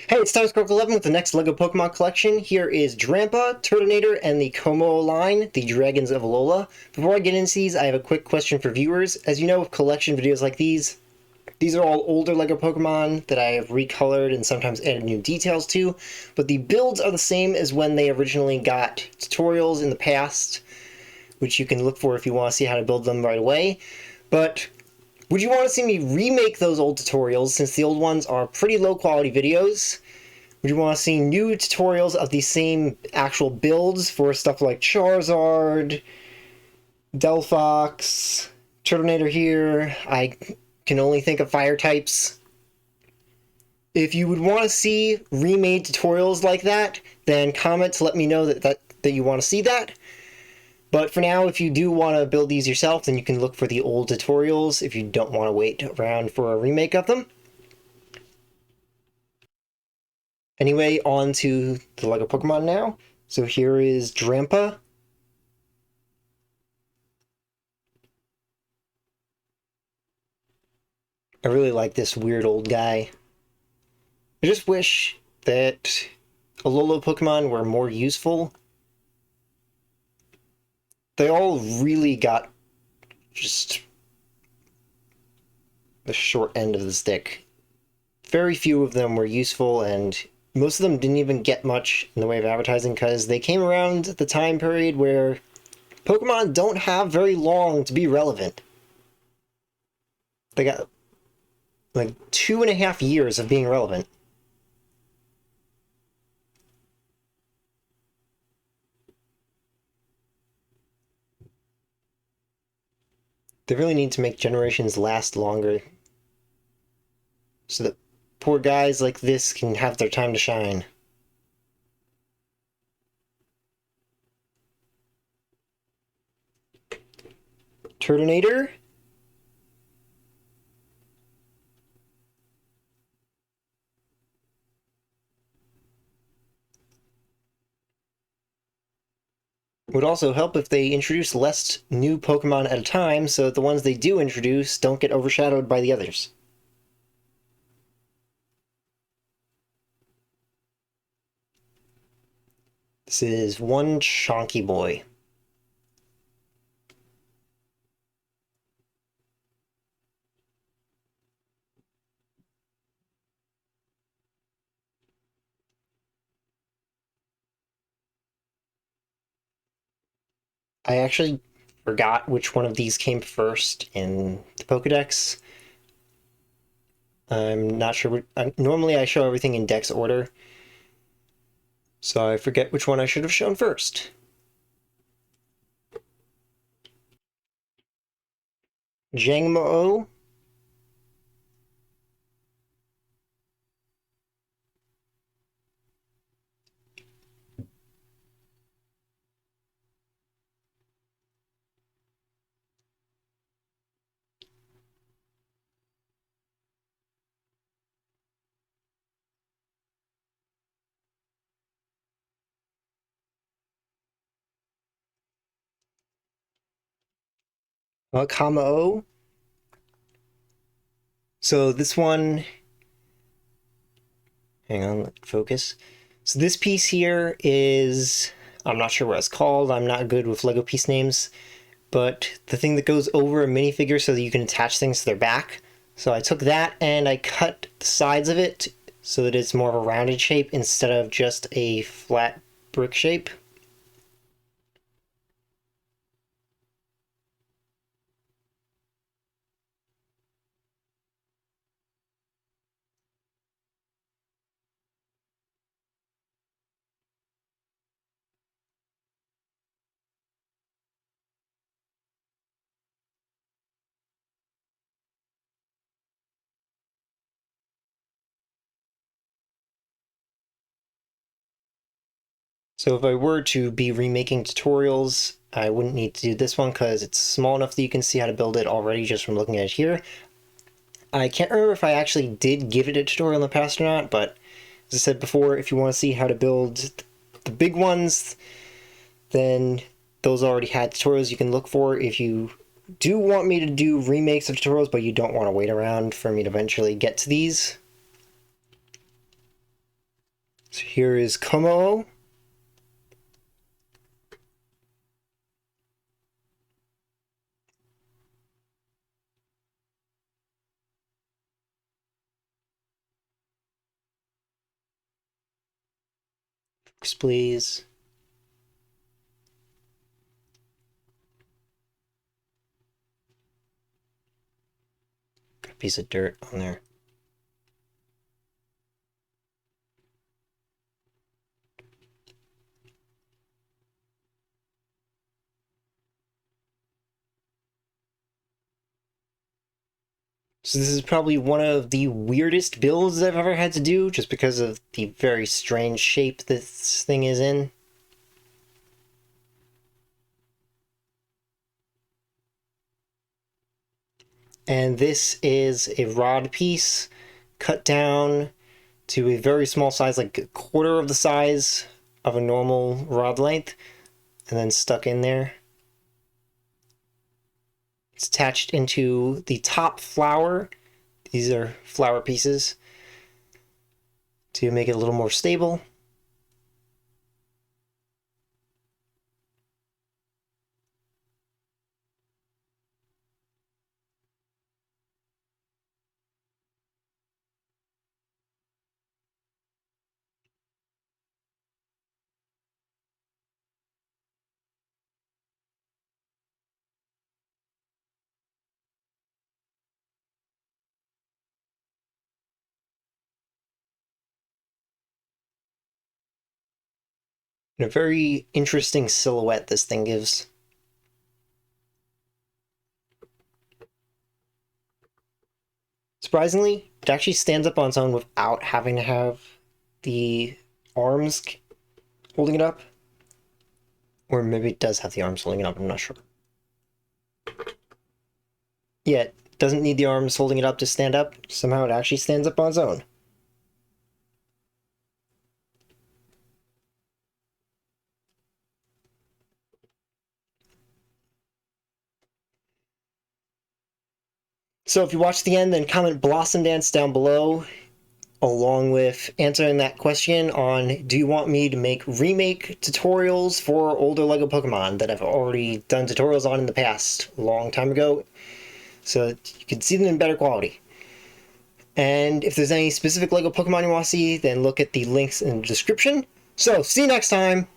Hey, it's Timescroke11 with the next LEGO Pokemon collection. Here is Drampa, Turtonator, and the Kommo-o line, the Dragons of Alola. Before I get into these, I have a quick question for viewers. As you know, with collection videos like these are all older LEGO Pokemon that I have recolored and sometimes added new details to, but the builds are the same as when they originally got tutorials in the past, which you can look for if you want to see how to build them right away. But would you want to see me remake those old tutorials, since the old ones are pretty low quality videos? Would you want to see new tutorials of the same actual builds for stuff like Charizard, Delphox, Turtonator here? I can only think of fire types. If you would want to see remade tutorials like that, then comment to let me know that you want to see that. But for now, if you do want to build these yourself, then you can look for the old tutorials if you don't want to wait around for a remake of them. Anyway, on to the LEGO Pokemon now. So here is Drampa. I really like this weird old guy. I just wish that Alola Pokemon were more useful. They all really got just the short end of the stick. Very few of them were useful, and most of them didn't even get much in the way of advertising because they came around at the time period where Pokemon don't have very long to be relevant. They got like 2.5 years of being relevant. They really need to make generations last longer so that poor guys like this can have their time to shine. Turtonator. Would also help if they introduce less new Pokemon at a time so that the ones they do introduce don't get overshadowed by the others. This is one chonky boy. I actually forgot which one of these came first in the Pokedex. I'm not sure. Normally I show everything in Dex order, so I forget which one I should have shown first. Jangmo-o. Hakamo-o. So this one, hang on, let it focus. So this piece here is, I'm not sure what it's called. I'm not good with Lego piece names, but the thing that goes over a minifigure so that you can attach things to their back. So I took that and I cut the sides of it so that it's more of a rounded shape instead of just a flat brick shape. So if I were to be remaking tutorials, I wouldn't need to do this one because it's small enough that you can see how to build it already just from looking at it here. I can't remember if I actually did give it a tutorial in the past or not, but as I said before, if you want to see how to build the big ones, then those already had tutorials you can look for. If you do want me to do remakes of tutorials, but you don't want to wait around for me to eventually get to these, So here is Kommo-o. Focus, please. Got a piece of dirt on there. So this is probably one of the weirdest builds I've ever had to do, just because of the very strange shape this thing is in. And this is a rod piece cut down to a very small size, like a quarter of the size of a normal rod length, and then stuck in there. It's attached into the top flower. These are flower pieces to make it a little more stable. And a very interesting silhouette this thing gives. Surprisingly, it actually stands up on its own without having to have the arms holding it up. Or maybe it does have the arms holding it up, I'm not sure. Yeah, it doesn't need the arms holding it up to stand up. Somehow it actually stands up on its own. So if you watch the end, then comment Blossom Dance down below, along with answering that question on, do you want me to make remake tutorials for older LEGO Pokemon that I've already done tutorials on in the past, a long time ago, so that you can see them in better quality. And if there's any specific LEGO Pokemon you want to see, then look at the links in the description. So, see you next time!